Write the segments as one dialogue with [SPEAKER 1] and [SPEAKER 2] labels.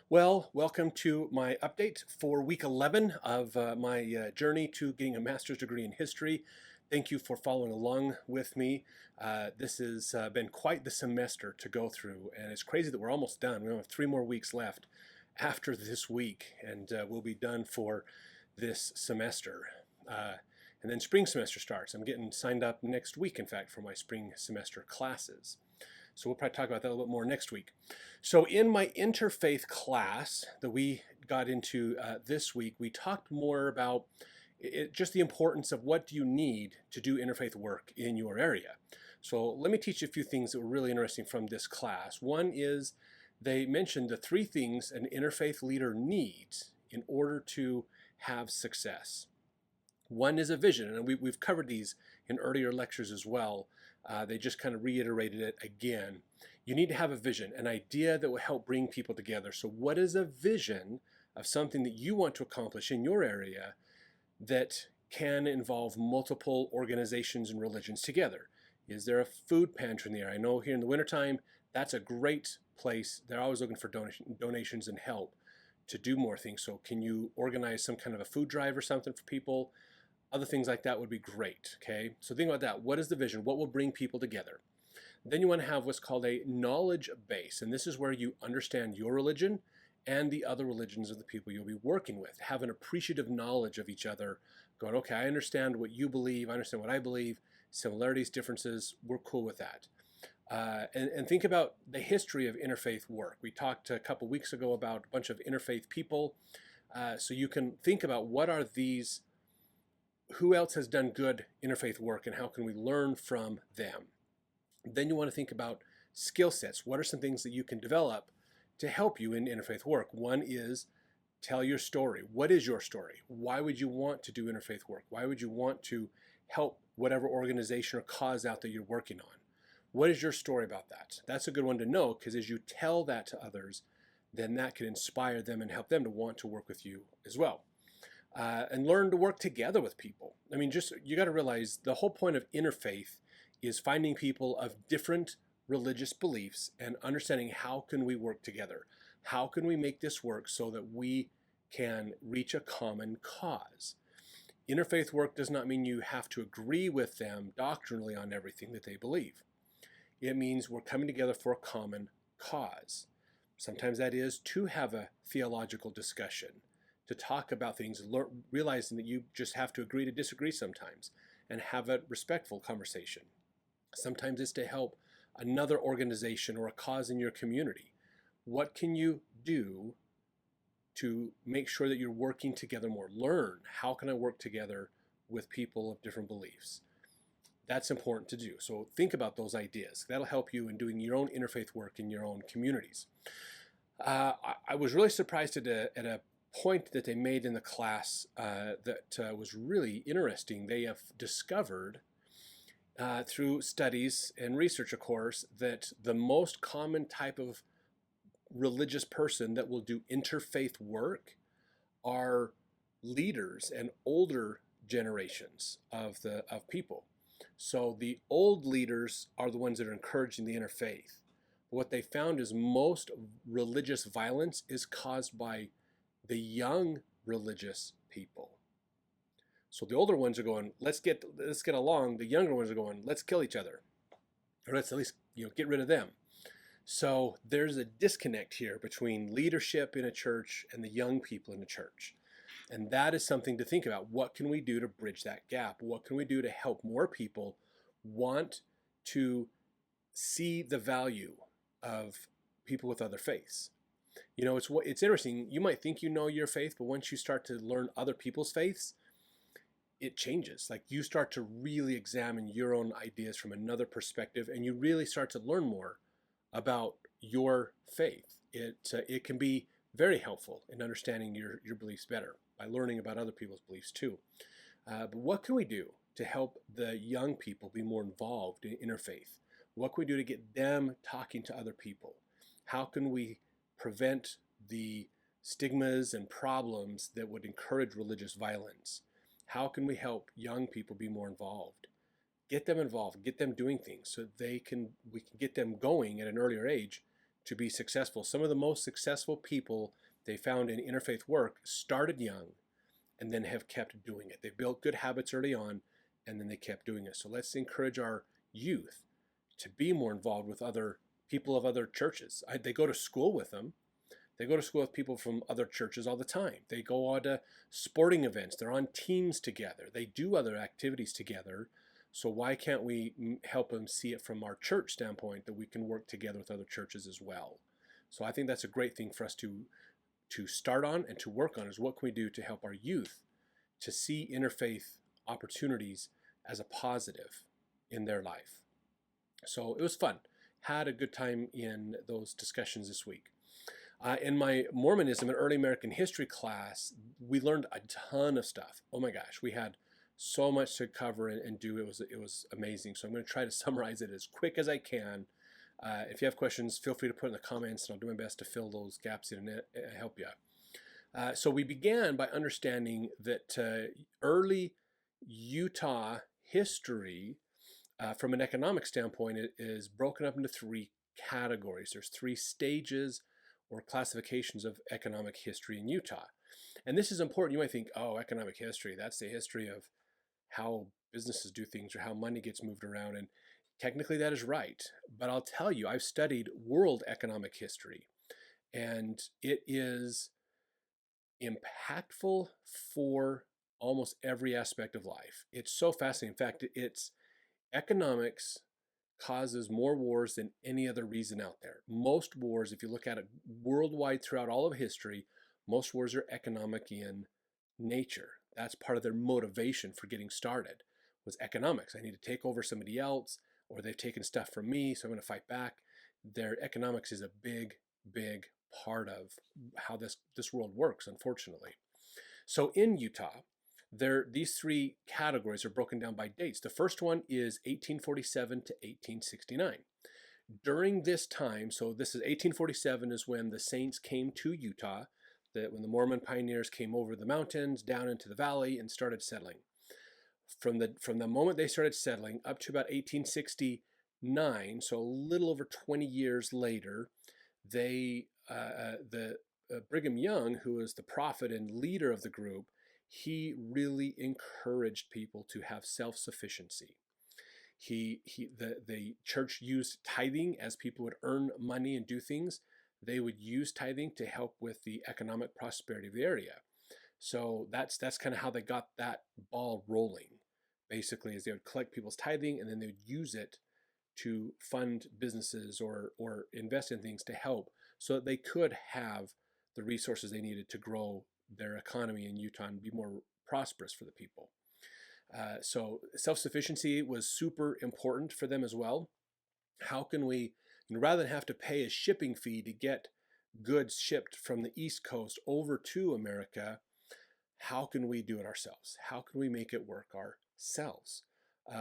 [SPEAKER 1] Well, welcome to my update for week 11 of my journey to getting a master's degree in history. Thank you for following along with me. This has been quite the semester to go through, and it's crazy that we're almost done. We only have 3 more weeks left after this week, and we'll be done for this semester. And then spring semester starts. I'm getting signed up next week, in fact, for my spring semester classes. So we'll probably talk about that a little bit more next week. So in my interfaith class that we got into this week, we talked more about just the importance of what do you need to do interfaith work in your area. So let me teach you a few things that were really interesting from this class. One is they mentioned the 3 things an interfaith leader needs in order to have success. One is a vision, and we've covered these in earlier lectures as well. They just kind of reiterated it again. You need to have a vision, an idea that will help bring people together. So what is a vision of something that you want to accomplish in your area that can involve multiple organizations and religions together? Is there a food pantry in the area? I know here in the wintertime, that's a great place. They're always looking for donations and help to do more things. So can you organize some kind of a food drive or something for people? Other things like that would be great, okay? So think about that. What is the vision? What will bring people together? Then you want to have what's called a knowledge base, and this is where you understand your religion and the other religions of the people you'll be working with. Have an appreciative knowledge of each other, going, okay, I understand what you believe, I understand what I believe, similarities, differences, we're cool with that. And think about the history of interfaith work. We talked a couple weeks ago about a bunch of interfaith people, so you can think about what are these, who else has done good interfaith work and how can we learn from them? Then you want to think about skill sets. What are some things that you can develop to help you in interfaith work? One is tell your story. What is your story? Why would you want to do interfaith work? Why would you want to help whatever organization or cause out that you're working on? What is your story about that? That's a good one to know, because as you tell that to others, then that can inspire them and help them to want to work with you as well. And learn to work together with people. I mean, you got to realize the whole point of interfaith is finding people of different religious beliefs and understanding how can we work together. How can we make this work so that we can reach a common cause? Interfaith work does not mean you have to agree with them doctrinally on everything that they believe. It means we're coming together for a common cause. Sometimes that is to have a theological discussion, to talk about things, realizing that you just have to agree to disagree sometimes and have a respectful conversation. Sometimes it's to help another organization or a cause in your community. What can you do to make sure that you're working together more? Learn, how can I work together with people of different beliefs? That's important to do. So think about those ideas. That'll help you in doing your own interfaith work in your own communities. I was really surprised at a point that they made in the class that was really interesting. They have discovered through studies and research, of course, that the most common type of religious person that will do interfaith work are leaders and older generations of people. So the old leaders are the ones that are encouraging the interfaith. What they found is most religious violence is caused by the young religious people. So the older ones are going, let's get along. The younger ones are going, let's kill each other, or let's at least get rid of them. So there's a disconnect here between leadership in a church and the young people in the church, and that is something to think about. What can we do to bridge that gap? What can we do to help more people want to see the value of people with other faiths? It's interesting. You might think you know your faith, but once you start to learn other people's faiths, it changes. Like, you start to really examine your own ideas from another perspective, and you really start to learn more about your faith. It can be very helpful in understanding your beliefs better by learning about other people's beliefs too. But what can we do to help the young people be more involved in interfaith? What can we do to get them talking to other people? How can we prevent the stigmas and problems that would encourage religious violence? How can we help young people be more involved? Get them involved, get them doing things so we can get them going at an earlier age to be successful. Some of the most successful people they found in interfaith work started young and then have kept doing it. They built good habits early on and then they kept doing it. So let's encourage our youth to be more involved with other people of other churches. They go to school with them. They go to school with people from other churches all the time. They go on to sporting events. They're on teams together. They do other activities together. So why can't we help them see it from our church standpoint that we can work together with other churches as well? So I think that's a great thing for us to start on and to work on, is what can we do to help our youth to see interfaith opportunities as a positive in their life. So it was fun. Had a good time in those discussions this week. In my Mormonism and early American history class, we learned a ton of stuff. Oh my gosh, we had so much to cover and do. It was amazing. So I'm going to try to summarize it as quick as I can. If you have questions, feel free to put in the comments, and I'll do my best to fill those gaps in and help you. So we began by understanding that early Utah history, from an economic standpoint, it is broken up into three categories. There's three stages or classifications of economic history in Utah. And this is important. You might think, oh, economic history, that's the history of how businesses do things or how money gets moved around. And technically that is right. But I'll tell you, I've studied world economic history, and it is impactful for almost every aspect of life. It's so fascinating. In fact, it's economics causes more wars than any other reason out there. Most wars, if you look at it worldwide throughout all of history, most wars are economic in nature. That's part of their motivation for getting started, was economics. I need to take over somebody else, or they've taken stuff from me, so I'm going to fight back. Their economics is a big, big part of how this world works, unfortunately. So in Utah, these three categories are broken down by dates. The first one is 1847 to 1869. During this time, so this is 1847 is when the saints came to Utah, when the Mormon pioneers came over the mountains, down into the valley, and started settling. From the moment they started settling up to about 1869, so a little over 20 years later, Brigham Young, who was the prophet and leader of the group, he really encouraged people to have self-sufficiency. The church used tithing as people would earn money and do things. They would use tithing to help with the economic prosperity of the area. So that's kind of how they got that ball rolling. Basically, is they would collect people's tithing and then they would use it to fund businesses or invest in things to help, so that they could have the resources they needed to grow their economy in Utah and be more prosperous for the people. So self-sufficiency was super important for them as well. How can we, rather than have to pay a shipping fee to get goods shipped from the East Coast over to America, how can we do it ourselves? How can we make it work ourselves?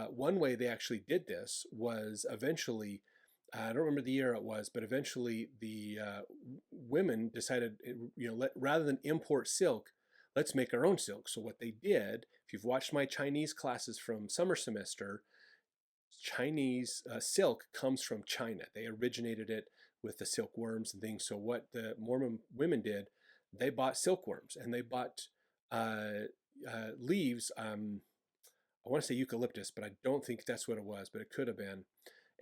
[SPEAKER 1] One way they actually did this was eventually, I don't remember the year it was, but eventually the women decided, rather than import silk, let's make our own silk. So what they did, if you've watched my Chinese classes from summer semester, Chinese silk comes from China. They originated it with the silkworms and things. So what the Mormon women did, they bought silkworms and they bought leaves. I want to say eucalyptus, but I don't think that's what it was, but it could have been.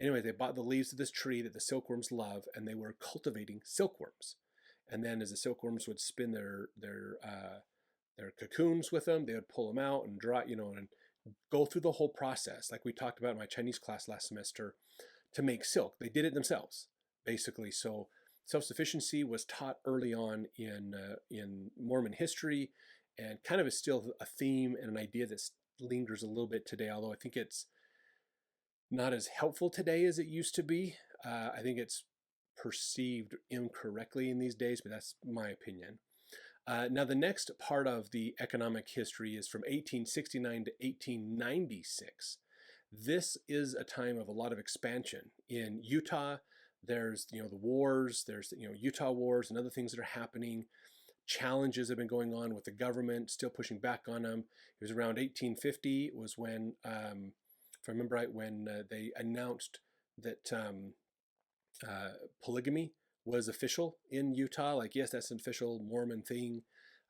[SPEAKER 1] Anyway, they bought the leaves of this tree that the silkworms love, and they were cultivating silkworms. And then as the silkworms would spin their cocoons with them, they would pull them out and dry, and go through the whole process, like we talked about in my Chinese class last semester, to make silk. They did it themselves, basically. So self-sufficiency was taught early on in Mormon history, and kind of is still a theme and an idea that lingers a little bit today, although I think it's not as helpful today as it used to be. I think it's perceived incorrectly in these days, but that's my opinion. Now, the next part of the economic history is from 1869 to 1896. This is a time of a lot of expansion. In Utah, there's the wars, there's Utah wars and other things that are happening. Challenges have been going on with the government, still pushing back on them. It was around 1850 was when, if I remember right, when they announced that polygamy was official in Utah. Like, yes, that's an official Mormon thing.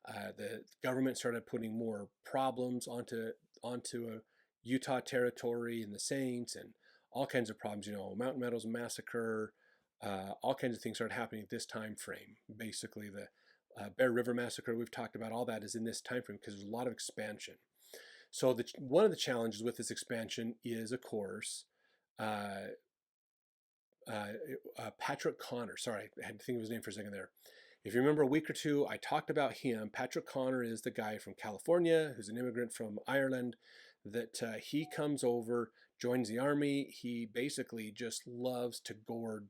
[SPEAKER 1] The government started putting more problems onto Utah territory and the Saints, and all kinds of problems. Mountain Meadows massacre, all kinds of things started happening at this time frame. Basically, the Bear River massacre we've talked about, all that is in this time frame because there's a lot of expansion. So one of the challenges with this expansion is, of course, uh, Patrick Connor. Sorry, I had to think of his name for a second there. If you remember a week or two, I talked about him. Patrick Connor is the guy from California who's an immigrant from Ireland. That he comes over, joins the army. He basically just loves to gourd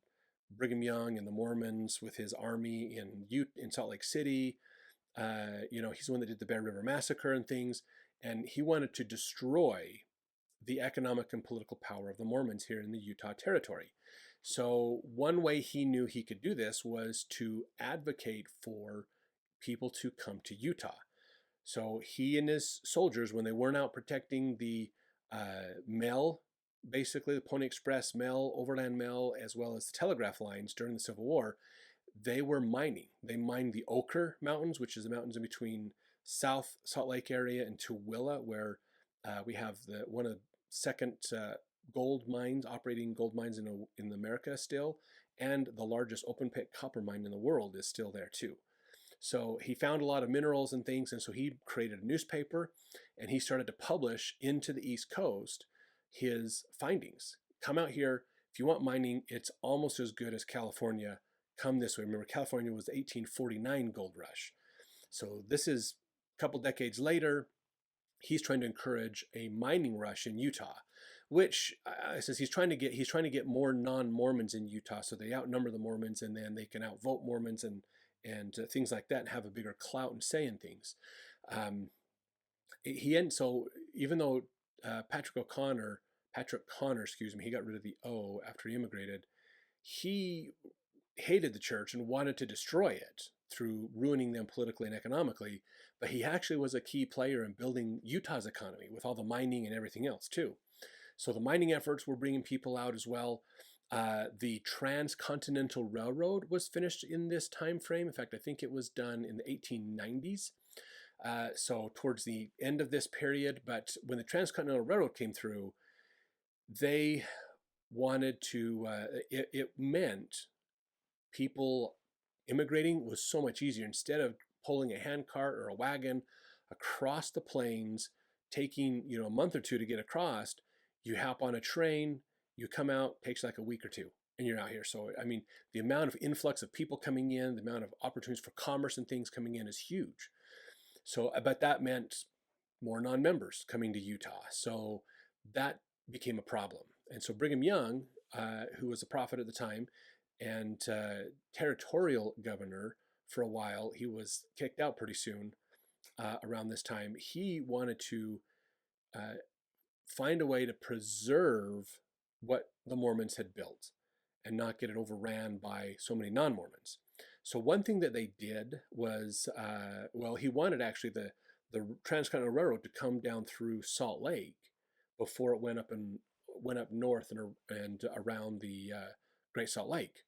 [SPEAKER 1] Brigham Young and the Mormons with his army in Salt Lake City. He's the one that did the Bear River massacre and things, and he wanted to destroy the economic and political power of the Mormons here in the Utah territory. So one way he knew he could do this was to advocate for people to come to Utah. So he and his soldiers, when they weren't out protecting the mail, basically the Pony Express mail, overland mail, as well as the telegraph lines during the Civil War, they were mining. They mined the Ochre Mountains, which is the mountains in between South Salt Lake area and Tooele, where we have one of the second operating gold mines in America still, and the largest open pit copper mine in the world is still there too. So he found a lot of minerals and things, and so he created a newspaper, and he started to publish into the East Coast his findings. Come out here. If you want mining, it's almost as good as California. Come this way. Remember, California was the 1849 gold rush. So this is a couple decades later. He's trying to encourage a mining rush in Utah, which says he's trying to get more non-Mormons in Utah, so they outnumber the Mormons, and then they can outvote Mormons and things like that, and have a bigger clout and say in things. So even though Patrick Connor, he got rid of the O after he immigrated. He hated the church and wanted to destroy it through ruining them politically and economically, but he actually was a key player in building Utah's economy with all the mining and everything else too. So the mining efforts were bringing people out as well. The Transcontinental Railroad was finished in this time frame. In fact, I think it was done in the 1890s. So towards the end of this period. But when the Transcontinental Railroad came through, they wanted to, it meant people immigrating was so much easier. Instead of pulling a handcart or a wagon across the plains, taking a month or two to get across, you hop on a train, you come out, takes like a week or two, and you're out here. So I mean, the amount of influx of people coming in, the amount of opportunities for commerce and things coming in is huge. So, but that meant more non-members coming to Utah. So that became a problem. And so Brigham Young, who was a prophet at the time and territorial governor for a while, he was kicked out pretty soon around this time. He wanted to find a way to preserve what the Mormons had built and not get it overran by so many non-Mormons. So one thing that they did was, he wanted actually the Transcontinental Railroad to come down through Salt Lake before it went up north and around the Great Salt Lake.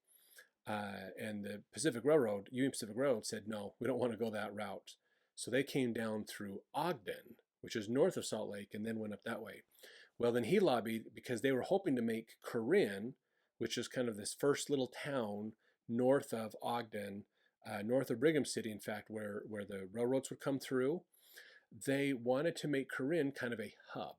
[SPEAKER 1] And the Union Pacific Railroad said, no, we don't want to go that route. So they came down through Ogden, which is north of Salt Lake, and then went up that way. Well, then he lobbied because they were hoping to make Corinne, which is kind of this first little town north of Ogden, north of Brigham City, in fact, where the railroads would come through. They wanted to make Corinne kind of a hub,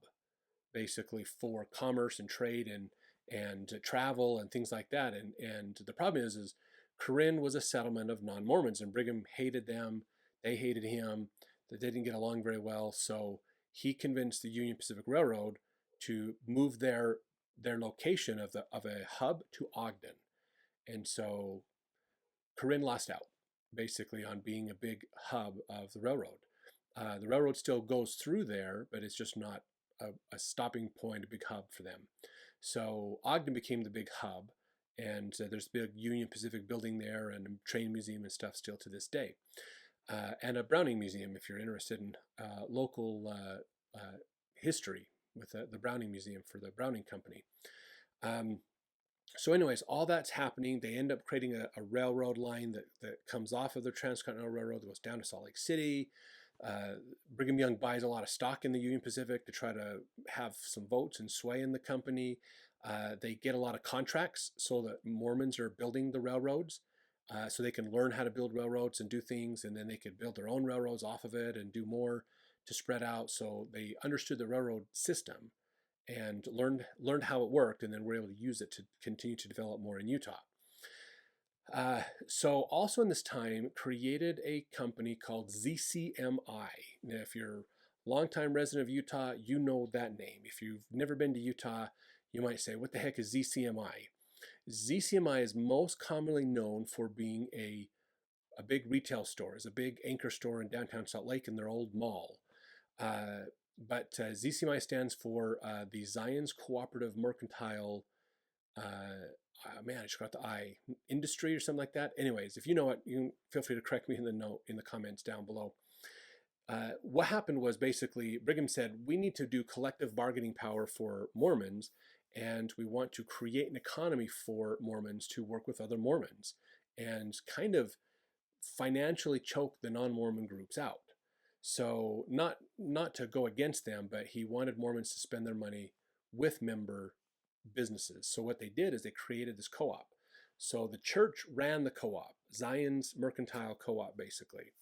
[SPEAKER 1] basically, for commerce and trade and travel and things like that. And the problem is Corinne was a settlement of non-Mormons, and Brigham hated them. They hated him. They didn't get along very well. So he convinced the Union Pacific Railroad to move their location of a hub to Ogden. And so Corinne lost out, basically, on being a big hub of the railroad. The railroad still goes through there, but it's just not a stopping point, a big hub for them. So Ogden became the big hub, and there's a big Union Pacific building there and a train museum and stuff still to this day. And a Browning Museum, if you're interested in local history, with the Browning Museum for the Browning Company. So anyways, all that's happening. They end up creating a railroad line that comes off of the Transcontinental Railroad that goes down to Salt Lake City. Brigham Young buys a lot of stock in the Union Pacific to try to have some votes and sway in the company. They get a lot of contracts so that Mormons are building the railroads, so they can learn how to build railroads and do things, and then they could build their own railroads off of it and do more to spread out. So they understood the railroad system and learned how it worked, and then were able to use it to continue to develop more in Utah. So also in this time, created a company called ZCMI. Now, if you're a longtime resident of Utah, you know that name. If you've never been to Utah, you might say, what the heck is ZCMI? ZCMI is most commonly known for being a big retail store. It's a big anchor store in downtown Salt Lake in their old mall. But ZCMI stands for the Zion's Cooperative Mercantile, man, I just got the I, industry or something like that. Anyways, if you know it, you can feel free to correct me in the comments down below. What happened was basically Brigham said, we need to do collective bargaining power for Mormons, and we want to create an economy for Mormons to work with other Mormons and kind of financially choke the non-Mormon groups out. So not to go against them, but he wanted Mormons to spend their money with member businesses. So what they did is they created this co-op. So the church ran the co-op, Zion's Mercantile Co-op, basically,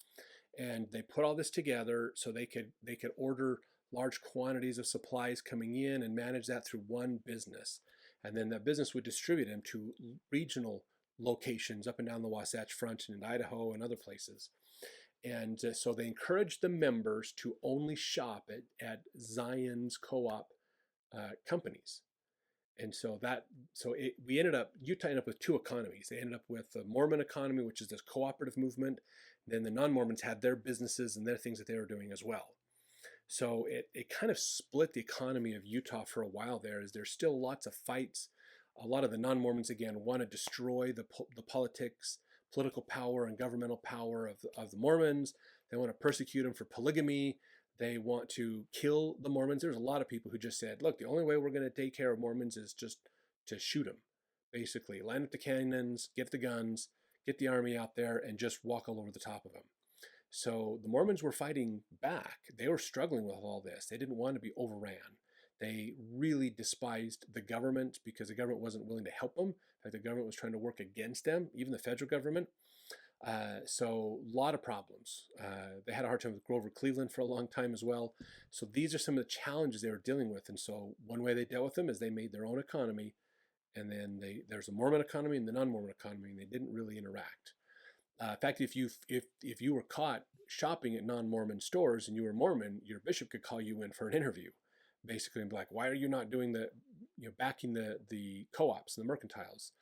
[SPEAKER 1] and they put all this together so they could order large quantities of supplies coming in and manage that through one business, and then that business would distribute them to regional locations up and down the Wasatch Front and in Idaho and other places. And so they encouraged the members to only shop at Zion's co-op companies. And so Utah ended up with two economies. They ended up with the Mormon economy, which is this cooperative movement. Then the non-Mormons had their businesses and their things that they were doing as well. So it kind of split the economy of Utah for a while there, as there's still lots of fights. A lot of the non-Mormons, again, want to destroy the political power and governmental power of the Mormons. They want to persecute them for polygamy. They want to kill the Mormons. There's a lot of people who just said, look, the only way we're going to take care of Mormons is just to shoot them, basically. Line up the cannons, get the guns, get the army out there, and just walk all over the top of them. So the Mormons were fighting back. They were struggling with all this. They didn't want to be overran. They really despised the government because the government wasn't willing to help them. In fact, the government was trying to work against them, even the federal government. So a lot of problems. They had a hard time with Grover Cleveland for a long time as well. So these are some of the challenges they were dealing with. And so one way they dealt with them is they made their own economy. And then there's a Mormon economy and the non-Mormon economy, and they didn't really interact. In fact, if you were caught shopping at non-Mormon stores and you were Mormon, your bishop could call you in for an interview, basically, and be like, why are you not doing backing the co-ops and the mercantiles?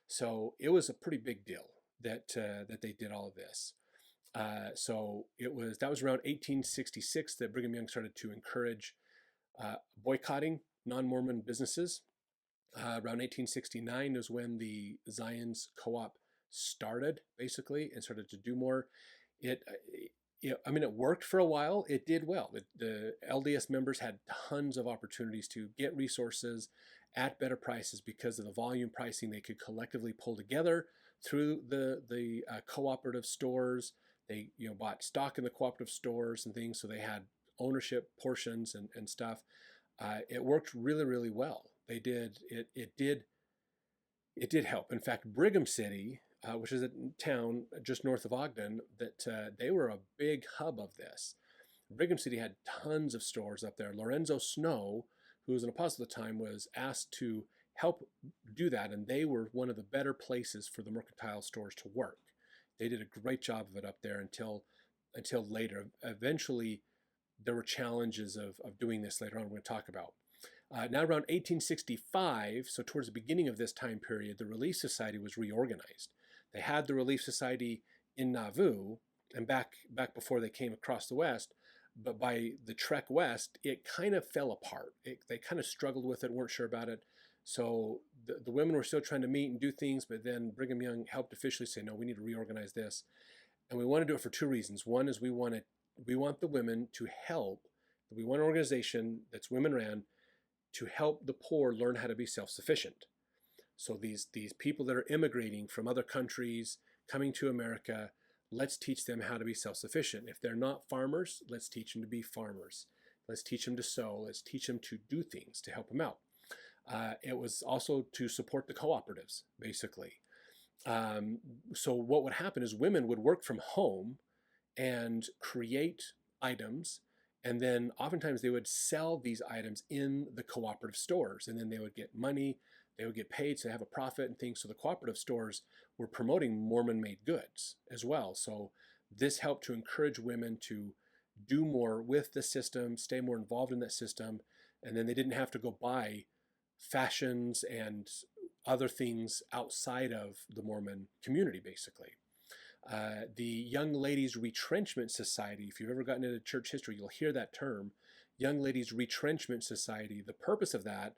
[SPEAKER 1] So it was a pretty big deal that they did all of this. So that was around 1866 that Brigham Young started to encourage boycotting non-Mormon businesses. Around 1869 is when the Zion's Co-op started, basically, and started to do more. It worked for a while. It did well. The LDS members had tons of opportunities to get resources at better prices because of the volume pricing they could collectively pull together through the cooperative stores. They bought stock in the cooperative stores and things, so they had ownership portions and stuff. It worked really, really well. They did it did help. In fact, Brigham City, which is a town just north of Ogden, that they were a big hub of this. Brigham City had tons of stores up there. Lorenzo Snow, who was an apostle at the time, was asked to help do that, and they were one of the better places for the mercantile stores to work. They did a great job of it up there until later. Eventually, there were challenges of doing this later on we're going to talk about. Now around 1865, so towards the beginning of this time period, the Relief Society was reorganized. They had the Relief Society in Nauvoo, and back before they came across the West, but by the trek west, it kind of fell apart. They kind of struggled with it, weren't sure about it. So the women were still trying to meet and do things, but then Brigham Young helped officially say, no, we need to reorganize this. And we want to do it for two reasons. One is we want the women to help. We want an organization that's women ran to help the poor learn how to be self-sufficient. So these people that are immigrating from other countries coming to America, let's teach them how to be self-sufficient. If they're not farmers, let's teach them to be farmers. Let's teach them to sow. Let's teach them to do things to help them out. It was also to support the cooperatives, basically. So what would happen is women would work from home and create items, and then oftentimes they would sell these items in the cooperative stores, and then they would get money, they would get paid, so they have a profit and things. So the cooperative stores were promoting Mormon-made goods as well. So this helped to encourage women to do more with the system, stay more involved in that system, and then they didn't have to go buy fashions and other things outside of the Mormon community, basically. The Young Ladies Retrenchment Society, if you've ever gotten into church history, you'll hear that term, Young Ladies Retrenchment Society. The purpose of that,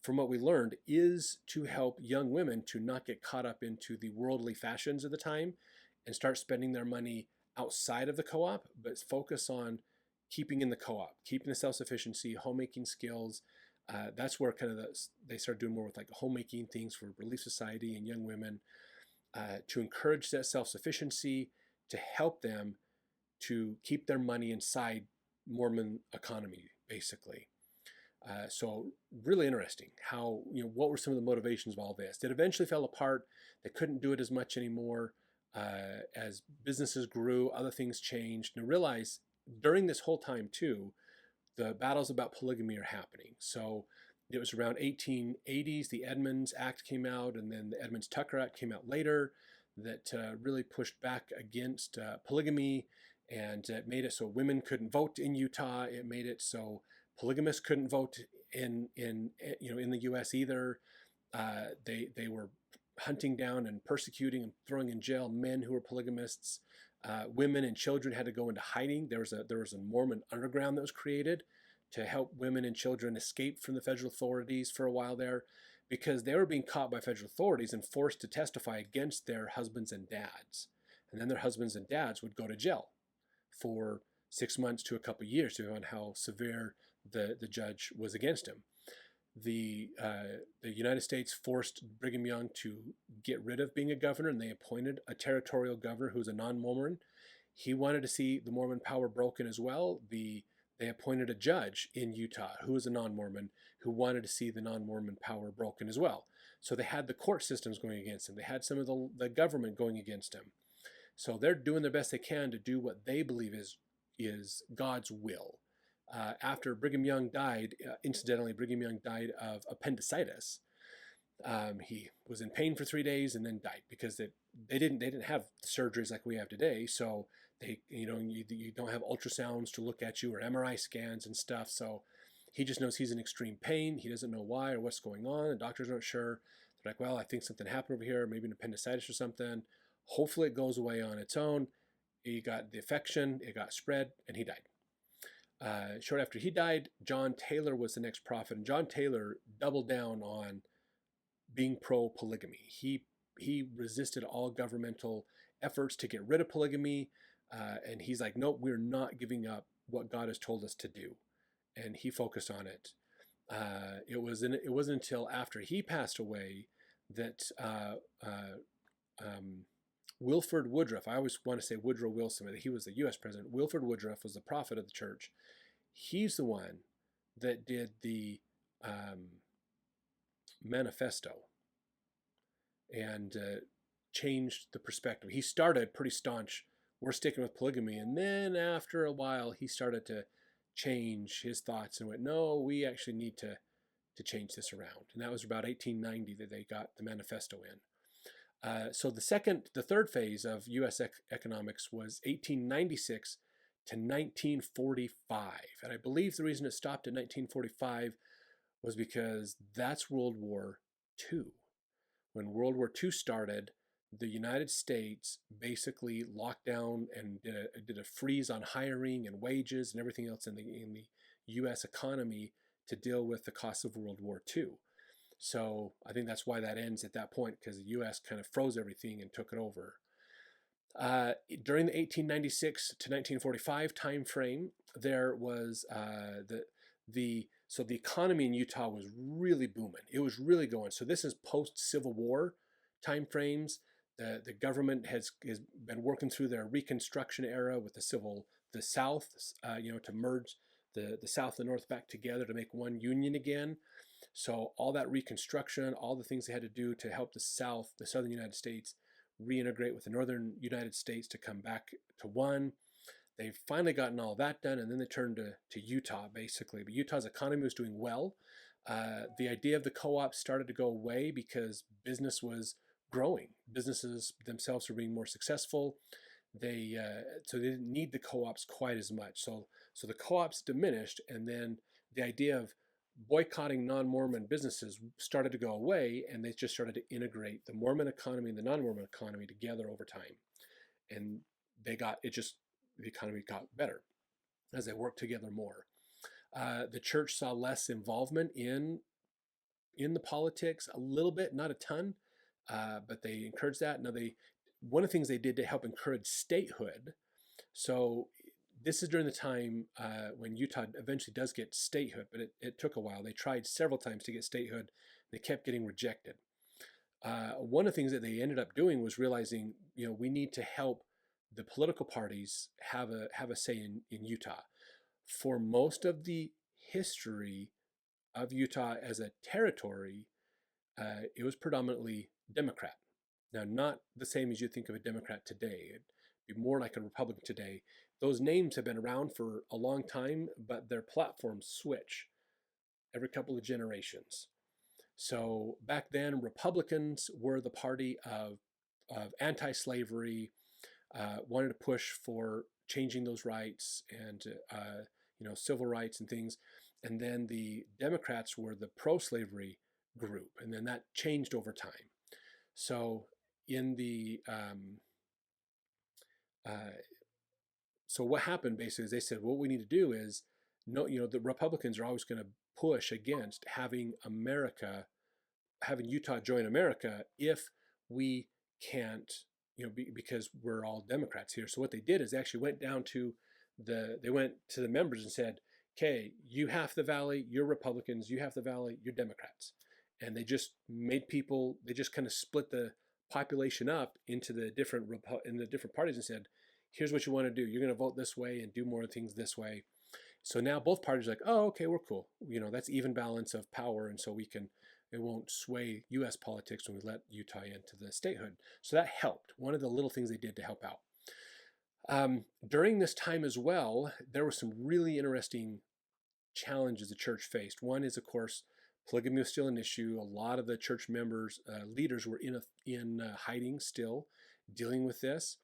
[SPEAKER 1] from what we learned, is to help young women to not get caught up into the worldly fashions of the time and start spending their money outside of the co-op, but focus on keeping in the co-op, keeping the self-sufficiency, homemaking skills. That's where kind of they start doing more with like homemaking things for Relief Society and young women, to encourage that self-sufficiency, to help them to keep their money inside Mormon economy, basically. So really interesting how, what were some of the motivations of all this? It eventually fell apart. They couldn't do it as much anymore. As businesses grew, other things changed. And realize during this whole time too, the battles about polygamy are happening. So it was around 1880s, the Edmunds Act came out, and then the Edmunds-Tucker Act came out later that really pushed back against polygamy, and it made it so women couldn't vote in Utah. It made it so polygamists couldn't vote in the U.S. either. They were hunting down and persecuting and throwing in jail men who were polygamists. Women and children had to go into hiding. There was a Mormon underground that was created to help women and children escape from the federal authorities for a while there, because they were being caught by federal authorities and forced to testify against their husbands and dads. And then their husbands and dads would go to jail for 6 months to a couple of years, depending on how severe the judge was against him. The United States forced Brigham Young to get rid of being a governor, and they appointed a territorial governor who was a non-Mormon. He wanted to see the Mormon power broken as well. They appointed a judge in Utah who was a non-Mormon who wanted to see the non-Mormon power broken as well. So they had the court systems going against him. They had some of the government going against him. So they're doing their best they can to do what they believe is God's will. After Brigham Young died, incidentally, Brigham Young died of appendicitis. He was in pain for 3 days and then died because they didn't have surgeries like we have today. So you don't have ultrasounds to look at you or MRI scans and stuff. So he just knows he's in extreme pain. He doesn't know why or what's going on. The doctors aren't sure. They're like, well, I think something happened over here, maybe an appendicitis or something. Hopefully it goes away on its own. He got the infection, it got spread, and he died. Short after he died, John Taylor was the next prophet, and John Taylor doubled down on being pro-polygamy. He resisted all governmental efforts to get rid of polygamy, and he's like, nope, we're not giving up what God has told us to do, and he focused on it. It wasn't until after he passed away that Wilford Woodruff, I always want to say Woodrow Wilson, but he was the U.S. president. Wilford Woodruff was the prophet of the church. He's the one that did the manifesto and changed the perspective. He started pretty staunch, we're sticking with polygamy, and then after a while he started to change his thoughts and went, no, we actually need to change this around. And that was about 1890 that they got the manifesto in. So the third phase of U.S. economics was 1896 to 1945. And I believe the reason it stopped at 1945 was because that's World War II. When World War II started, the United States basically locked down and did a freeze on hiring and wages and everything else in the U.S. economy to deal with the costs of World War II. So I think that's why that ends at that point, because the U.S. kind of froze everything and took it over. During the 1896 to 1945 time frame, there was the So the economy in Utah was really booming. It was really going. So this is post-Civil War timeframes. The government has been working through their Reconstruction era with the South, to merge the South and the North back together to make one union again. So all that Reconstruction, all the things they had to do to help the Southern United States, reintegrate with the Northern United States to come back to one. They've finally gotten all that done, and then they turned to Utah, basically. But Utah's economy was doing well. The idea of the co-op started to go away because business was growing. Businesses themselves were being more successful. So they didn't need the co-ops quite as much. So the co-ops diminished, and then the idea of boycotting non-Mormon businesses started to go away, and they just started to integrate the Mormon economy and the non-Mormon economy together over time. And the economy got better as they worked together more. The church saw less involvement in the politics, a little bit, not a ton, but they encouraged that. Now, one of the things they did to help encourage statehood. So this is during the time when Utah eventually does get statehood, but it took a while. They tried several times to get statehood. They kept getting rejected. One of the things that they ended up doing was realizing, we need to help the political parties have a say in Utah. For most of the history of Utah as a territory, it was predominantly Democrat. Now, not the same as you think of a Democrat today. It'd be more like a Republican today. Those names have been around for a long time, but their platforms switch every couple of generations. So back then, Republicans were the party of anti-slavery, wanted to push for changing those rights and civil rights and things. And then the Democrats were the pro-slavery group, and then that changed over time. So so what happened basically is they said, what we need to do is, the Republicans are always going to push against having Utah join America if we can't, because we're all Democrats here. So what they did is they actually went to the members and said, okay, you half the valley, you're Republicans, you half the valley, you're Democrats. And they just kind of split the population up into the different parties and said, here's what you want to do. You're going to vote this way and do more things this way. So now both parties are like, oh, okay, we're cool. That's even balance of power. And so it won't sway U.S. politics when we let Utah into the statehood. So that helped. One of the little things they did to help out. During this time as well, there were some really interesting challenges the church faced. One is, of course, polygamy was still an issue. A lot of the church leaders were in hiding still, dealing with this.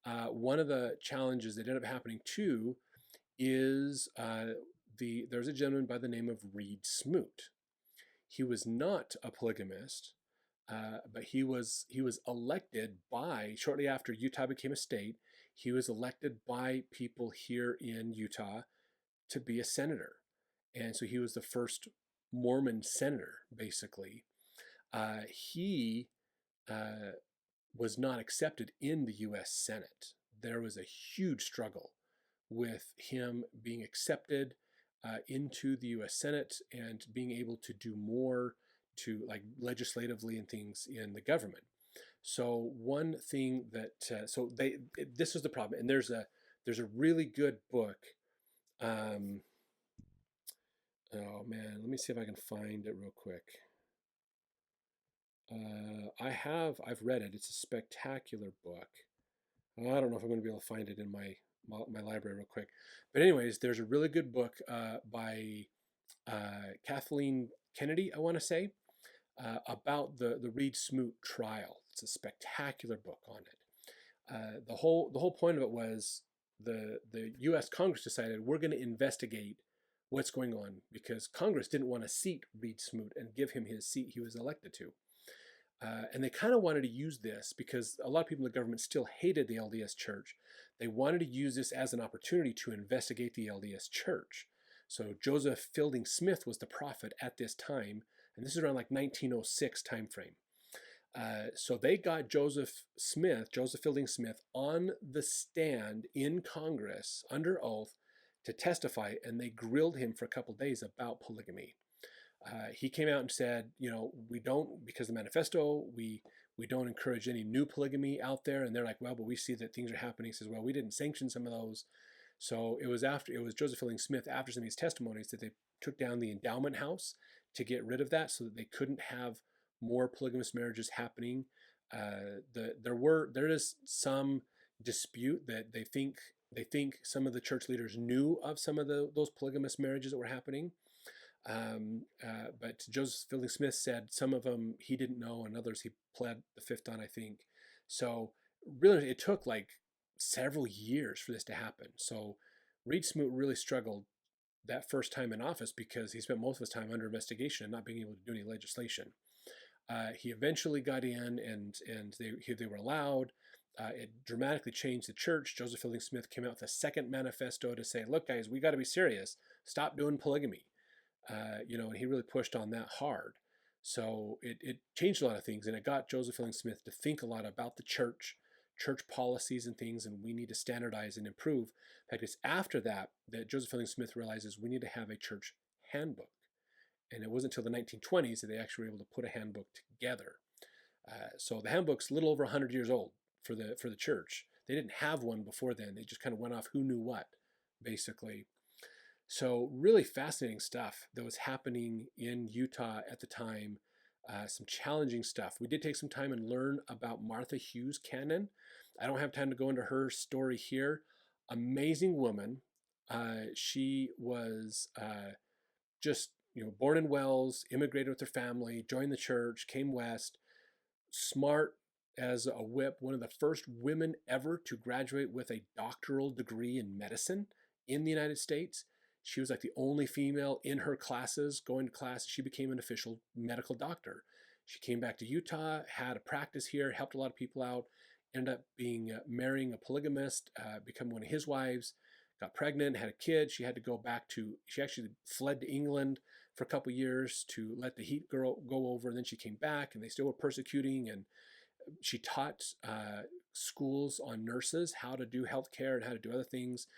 [SPEAKER 1] One of the challenges that ended up happening too is there's a gentleman by the name of Reed Smoot. He was not a polygamist, but he was elected shortly after Utah became a state. He was elected by people here in Utah to be a senator, and so he was the first Mormon senator, basically. He was not accepted in the U.S. Senate. There was a huge struggle with him being accepted into the U.S. Senate and being able to do more legislatively and things in the government. So one thing this was the problem, and there's a really good book. Oh man, let me see if I can find it real quick. I've read it. It's a spectacular book. I don't know if I'm going to be able to find it in my library real quick. But anyways, there's a really good book by Kathleen Kennedy, I want to say, about the Reed Smoot trial. It's a spectacular book on it. The whole point of it was the U.S. Congress decided we're going to investigate what's going on because Congress didn't want to seat Reed Smoot and give him his seat he was elected to. And they kind of wanted to use this because a lot of people in the government still hated the LDS Church. They wanted to use this as an opportunity to investigate the LDS Church. So Joseph Fielding Smith was the prophet at this time, and this is around 1906 timeframe. So they got Joseph Fielding Smith, on the stand in Congress under oath to testify, and they grilled him for a couple of days about polygamy. He came out and said, we don't, because of the manifesto, we don't encourage any new polygamy out there. And they're like, well, but we see that things are happening. He says, well, we didn't sanction some of those. So it was Joseph Fielding Smith, after some of these testimonies, that they took down the endowment house to get rid of that, so that they couldn't have more polygamous marriages happening. There is some dispute that they think some of the church leaders knew of some of those polygamous marriages that were happening. But Joseph Fielding Smith said some of them he didn't know, and others he pled the fifth on, I think. So really, it took like several years for this to happen. So Reed Smoot really struggled that first time in office, because he spent most of his time under investigation and not being able to do any legislation. He eventually got in, and they were allowed. It dramatically changed the church. Joseph Fielding Smith came out with a second manifesto to say, look, guys, we got to be serious. Stop doing polygamy. And he really pushed on that hard. So it changed a lot of things, and it got Joseph Fielding Smith to think a lot about the church policies and things, and we need to standardize and improve. In fact, it's after that Joseph Fielding Smith realizes we need to have a church handbook. And it wasn't until the 1920s that they actually were able to put a handbook together. So the handbook's a little over 100 years old for the church. They didn't have one before then. They just kind of went off who knew what, basically. So really fascinating stuff that was happening in Utah at the time. Some challenging stuff. We did take some time and learn about Martha Hughes Cannon. I don't have time to go into her story here. Amazing woman. She was just born in Wells, immigrated with her family, joined the church, came west, smart as a whip, one of the first women ever to graduate with a doctoral degree in medicine in the United States. She was like the only female in her classes going to class. She became an official medical doctor. She came back to Utah, had a practice here, helped a lot of people out, ended up marrying a polygamist, become one of his wives, got pregnant, had a kid. She had to go back she actually fled to England for a couple of years to let the heat go over. And then she came back, and they still were persecuting. And she taught schools on nurses how to do healthcare and how to do other things.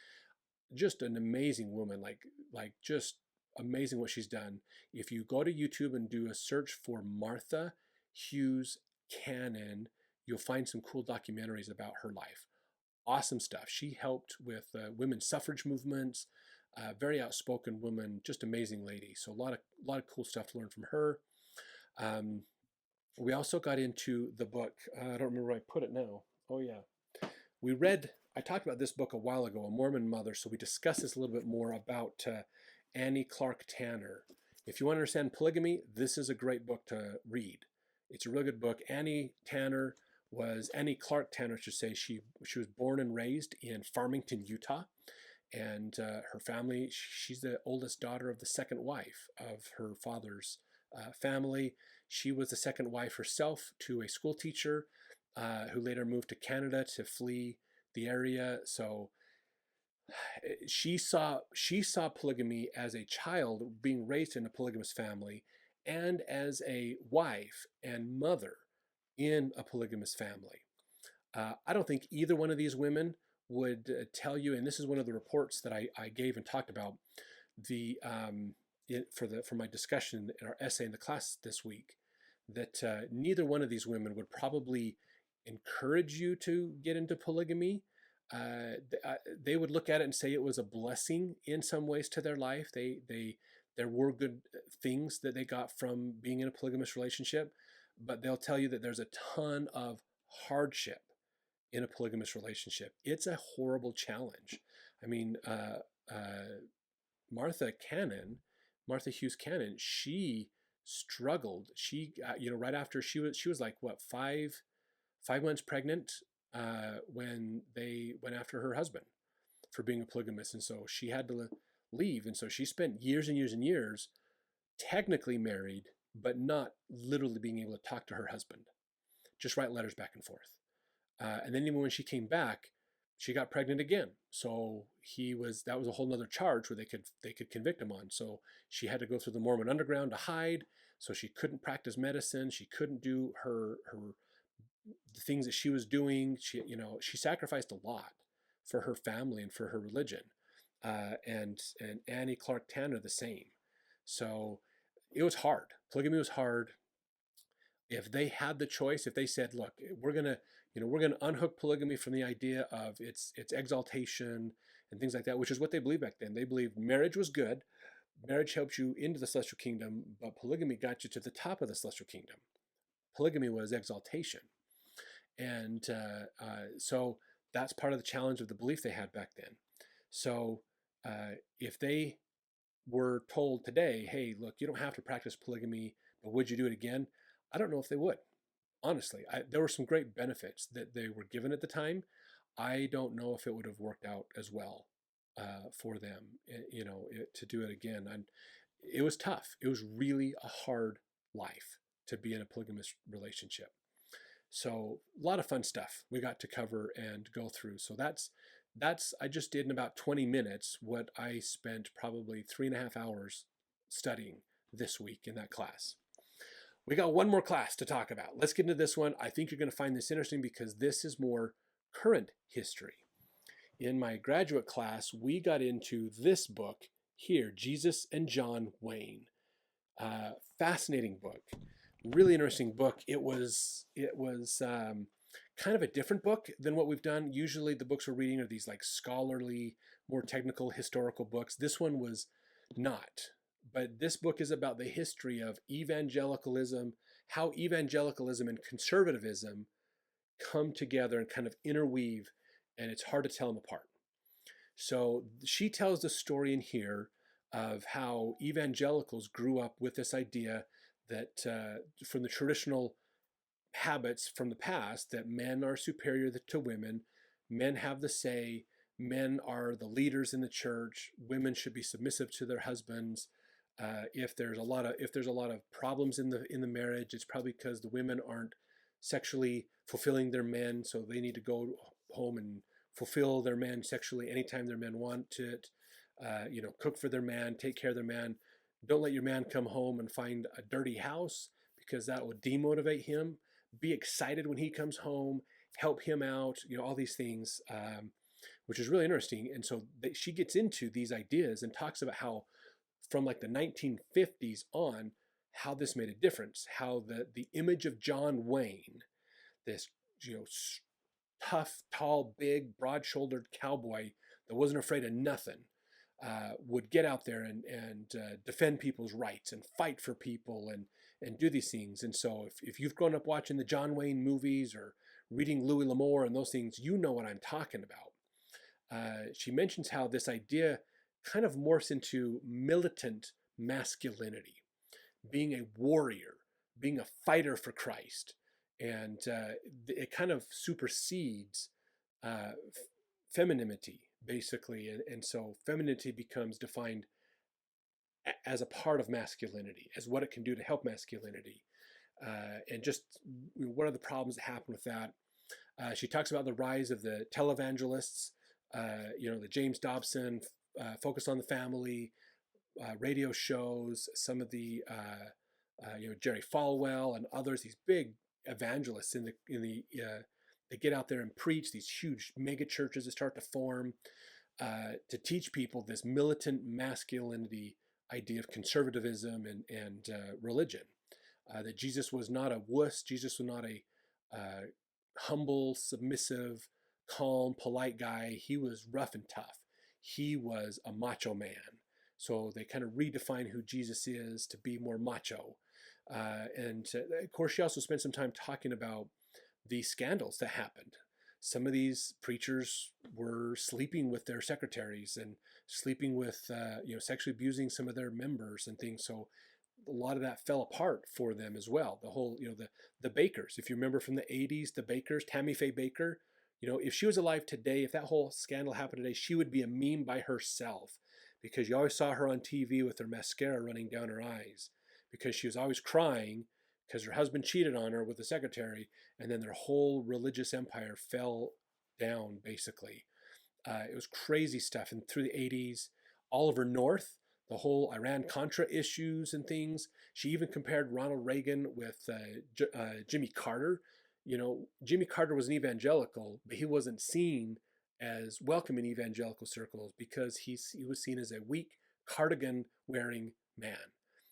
[SPEAKER 1] Just an amazing woman, like just amazing what she's done. If you go to YouTube and do a search for Martha Hughes Cannon, you'll find some cool documentaries about her life. Awesome stuff. She helped with women's suffrage movements. Very outspoken woman, just amazing lady. So a lot of cool stuff to learn from her. We also got into the book. I don't remember where I put it now. Oh yeah, I talked about this book a while ago, A Mormon Mother. So we discussed this a little bit more about Annie Clark Tanner. If you want to understand polygamy, this is a great book to read. It's a really good book. Annie Clark Tanner, I should say. She was born and raised in Farmington, Utah. And her family, she's the oldest daughter of the second wife of her father's family. She was the second wife herself to a school teacher who later moved to Canada to flee the area. So she saw polygamy as a child, being raised in a polygamous family, and as a wife and mother in a polygamous family. I don't think either one of these women would tell you, and this is one of the reports that I gave and talked about for my discussion in our essay in the class this week, that neither one of these women would probably encourage you to get into polygamy. They would look at it and say it was a blessing in some ways to their life. There were good things that they got from being in a polygamous relationship, but they'll tell you that there's a ton of hardship in a polygamous relationship. It's a horrible challenge. I mean, Martha Hughes Cannon, she struggled. She, right after she was like what, 5 months pregnant when they went after her husband for being a polygamist, and so she had to leave, and so she spent years and years and years technically married, but not literally being able to talk to her husband, just write letters back and forth. And then even when she came back, she got pregnant again. So that was a whole nother charge where they could convict him on. So she had to go through the Mormon underground to hide. So she couldn't practice medicine. She couldn't do the things that she was doing. She sacrificed a lot for her family and for her religion. and Annie Clark Tanner the same. So it was hard. Polygamy was hard. If they had the choice, if they said, "Look, we're gonna unhook polygamy from the idea of its exaltation and things like that," which is what they believed back then. They believed marriage was good. Marriage helps you into the celestial kingdom, but polygamy got you to the top of the celestial kingdom. Polygamy was exaltation, and so that's part of the challenge of the belief they had back then. So if they were told today, "Hey, look, you don't have to practice polygamy, but would you do it again?" I don't know if they would. Honestly, there were some great benefits that they were given at the time. I don't know if it would have worked out as well for them, to do it again. And it was tough. It was really a hard life to be in a polygamous relationship. So a lot of fun stuff we got to cover and go through. So that's I just did in about 20 minutes what I spent probably 3.5 hours studying this week in that class. We got one more class to talk about. Let's get into this one. I think you're going to find this interesting because this is more current history. In my graduate class, we got into this book here, Jesus and John Wayne. Fascinating book, really interesting book. It was kind of a different book than what we've done. Usually the books we're reading are these like scholarly, more technical historical books. This one was not. But this book is about the history of evangelicalism, how evangelicalism and conservatism come together and kind of interweave, and it's hard to tell them apart. So she tells the story in here of how evangelicals grew up with this idea that from the traditional habits from the past, that men are superior to women, men have the say, men are the leaders in the church, women should be submissive to their husbands. If there's a lot of problems in the marriage, it's probably because the women aren't sexually fulfilling their men, so they need to go home and fulfill their men sexually anytime their men want it. Cook for their man, take care of their man. Don't let your man come home and find a dirty house because that will demotivate him. Be excited when he comes home. Help him out. All these things, which is really interesting. And so she gets into these ideas and talks about how from like the 1950s on, how this made a difference, how the image of John Wayne, this tough, tall, big, broad-shouldered cowboy that wasn't afraid of nothing, would get out there and defend people's rights and fight for people and do these things. And so if you've grown up watching the John Wayne movies or reading Louis L'Amour and those things, you know what I'm talking about. She mentions how this idea kind of morphs into militant masculinity, being a warrior, being a fighter for Christ. And it kind of supersedes femininity, basically. And so femininity becomes defined as a part of masculinity, as what it can do to help masculinity. And just what are the problems that happen with that? She talks about the rise of the televangelists, the James Dobson, focus on the family, radio shows, some of the Jerry Falwell and others, these big evangelists they get out there and preach these huge mega churches that start to form to teach people this militant masculinity idea of conservatism and religion. That Jesus was not a wuss, Jesus was not a humble, submissive, calm, polite guy. He was rough and tough. He was a macho man. So they kind of redefine who Jesus is to be more macho. And of course, she also spent some time talking about the scandals that happened. Some of these preachers were sleeping with their secretaries and sleeping with, sexually abusing some of their members and things. So a lot of that fell apart for them as well. The whole, the Bakers, if you remember from the 80s, the Bakers, Tammy Faye Baker, if she was alive today, if that whole scandal happened today, she would be a meme by herself because you always saw her on TV with her mascara running down her eyes because she was always crying because her husband cheated on her with the secretary, and then their whole religious empire fell down, basically. It was crazy stuff. And through the 80s, Oliver North, the whole Iran-Contra issues and things. She even compared Ronald Reagan with Jimmy Carter. Jimmy Carter was an evangelical, but he wasn't seen as welcome in evangelical circles because he was seen as a weak cardigan wearing man.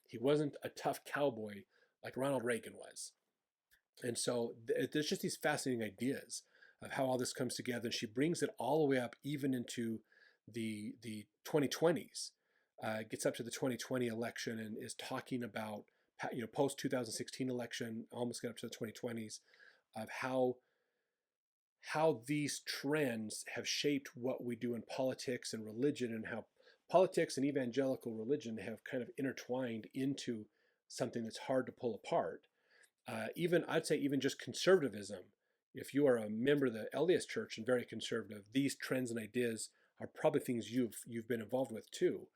[SPEAKER 1] He wasn't a tough cowboy like Ronald Reagan was. And so there's just these fascinating ideas of how all this comes together. And she brings it all the way up even into the 2020s. Gets up to the 2020 election and is talking about, post 2016 election, almost get up to the 2020s, of how these trends have shaped what we do in politics and religion, and how politics and evangelical religion have kind of intertwined into something that's hard to pull apart. Even I'd say even just conservatism. If you are a member of the LDS Church and very conservative, these trends and ideas are probably things you've been involved with too.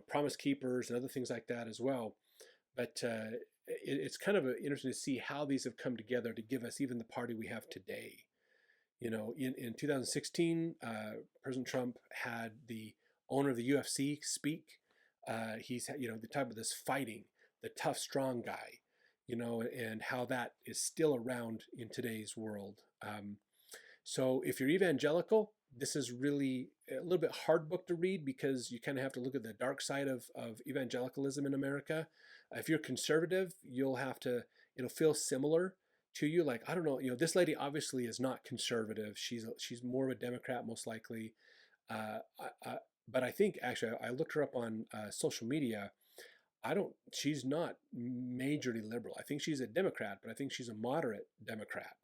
[SPEAKER 1] Promise keepers and other things like that as well. But it's kind of interesting to see how these have come together to give us even the party we have today. In 2016, President Trump had the owner of the UFC speak. He's the type of this fighting, the tough, strong guy, and how that is still around in today's world. So if you're evangelical, this is really a little bit hard book to read because you kind of have to look at the dark side of evangelicalism in America. If you're conservative, it'll feel similar to you. Like, I don't know, this lady obviously is not conservative. She's more of a Democrat, most likely. But I think actually I looked her up on social media. She's not majorly liberal. I think she's a Democrat, but I think she's a moderate Democrat.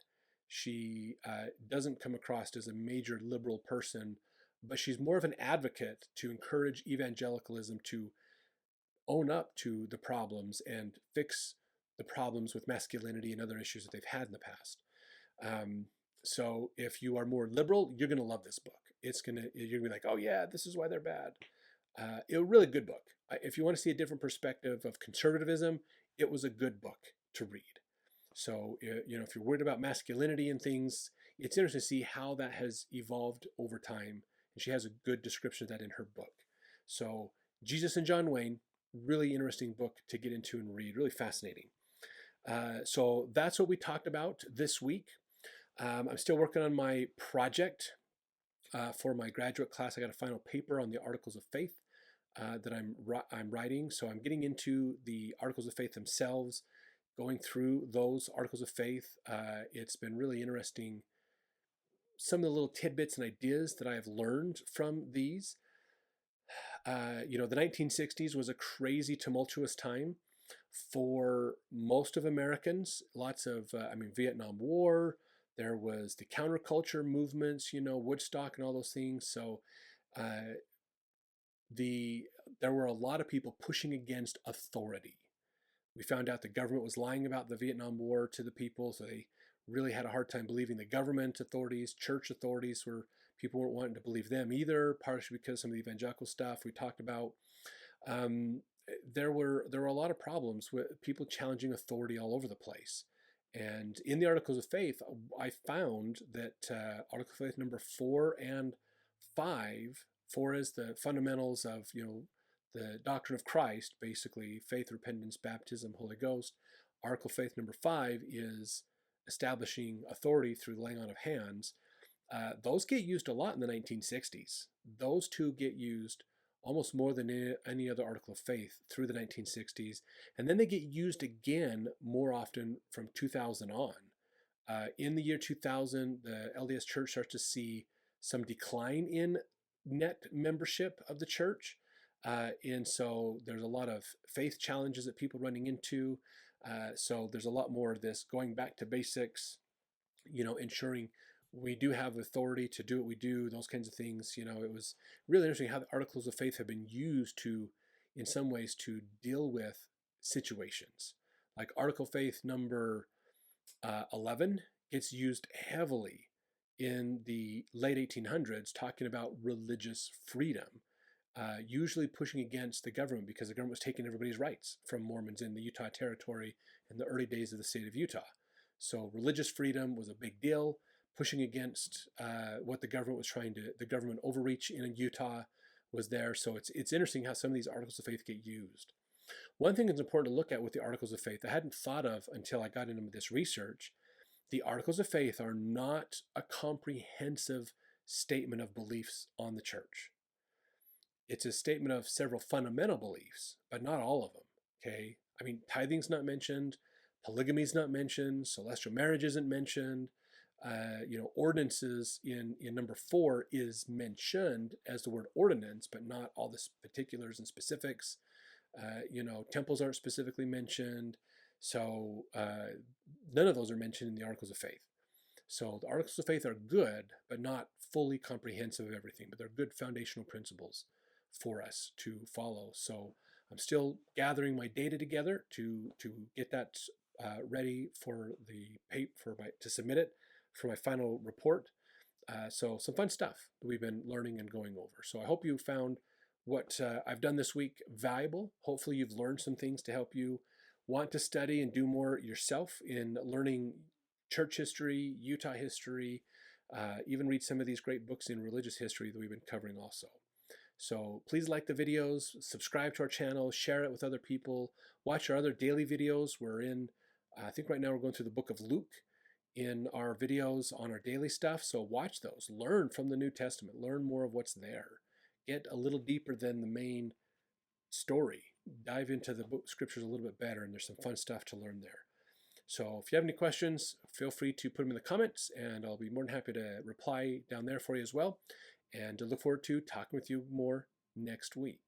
[SPEAKER 1] She doesn't come across as a major liberal person, but she's more of an advocate to encourage evangelicalism to own up to the problems and fix the problems with masculinity and other issues that they've had in the past. So if you are more liberal, you're going to love this book. You're going to be like, oh yeah, this is why they're bad. It was a really good book. If you want to see a different perspective of conservatism, it was a good book to read. So, if you're worried about masculinity and things, it's interesting to see how that has evolved over time. And she has a good description of that in her book. So, Jesus and John Wayne, really interesting book to get into and read, really fascinating. So that's what we talked about this week. I'm still working on my project for my graduate class. I got a final paper on the Articles of Faith that I'm writing. So I'm getting into the Articles of Faith themselves, going through those Articles of Faith. It's been really interesting, some of the little tidbits and ideas that I have learned from these. The 1960s was a crazy, tumultuous time for most of Americans. Lots of, Vietnam War. There was the counterculture movements, Woodstock and all those things. So there were a lot of people pushing against authority. We found out the government was lying about the Vietnam War to the people, so they really had a hard time believing the government authorities. Church authorities people weren't wanting to believe them either, partially because some of the evangelical stuff we talked about. There were a lot of problems with people challenging authority all over the place. And in the Articles of Faith, I found that Article of Faith number 4 and 5, 4 is the fundamentals of, the doctrine of Christ, basically faith, repentance, baptism, Holy Ghost. Article of Faith number 5 is establishing authority through the laying on of hands. Those get used a lot in the 1960s. Those two get used almost more than any other article of faith through the 1960s. And then they get used again more often from 2000 on. In the year 2000, the LDS Church starts to see some decline in net membership of the church. And so there's a lot of faith challenges that people are running into. So there's a lot more of this going back to basics, ensuring we do have authority to do what we do, those kinds of things. It was really interesting how the Articles of Faith have been used in some ways, to deal with situations. Like Article of Faith number 11 gets used heavily in the late 1800s, talking about religious freedom, usually pushing against the government because the government was taking everybody's rights from Mormons in the Utah Territory in the early days of the state of Utah. So religious freedom was a big deal, pushing against what the government was the government overreach in Utah was there. So it's interesting how some of these Articles of Faith get used. One thing that's important to look at with the Articles of Faith, I hadn't thought of until I got into this research, the Articles of Faith are not a comprehensive statement of beliefs on the church. It's a statement of several fundamental beliefs, but not all of them. Okay, I mean, tithing's not mentioned, polygamy's not mentioned, celestial marriage isn't mentioned. Ordinances in number 4 is mentioned as the word ordinance, but not all the particulars and specifics. Temples aren't specifically mentioned, so none of those are mentioned in the Articles of Faith. So the Articles of Faith are good, but not fully comprehensive of everything, but they're good foundational principles for us to follow. So I'm still gathering my data together to get that ready for to submit it for my final report. So some fun stuff that we've been learning and going over. So I hope you found what I've done this week valuable. Hopefully you've learned some things to help you want to study and do more yourself in learning church history, Utah history, even read some of these great books in religious history that we've been covering also. So please like the videos, subscribe to our channel, share it with other people, watch our other daily videos. I think right now we're going through the book of Luke in our videos on our daily stuff. So watch those, learn from the New Testament, learn more of what's there. Get a little deeper than the main story. Dive into the scriptures a little bit better, and there's some fun stuff to learn there. So if you have any questions, feel free to put them in the comments, and I'll be more than happy to reply down there for you as well. And to look forward to talking with you more next week.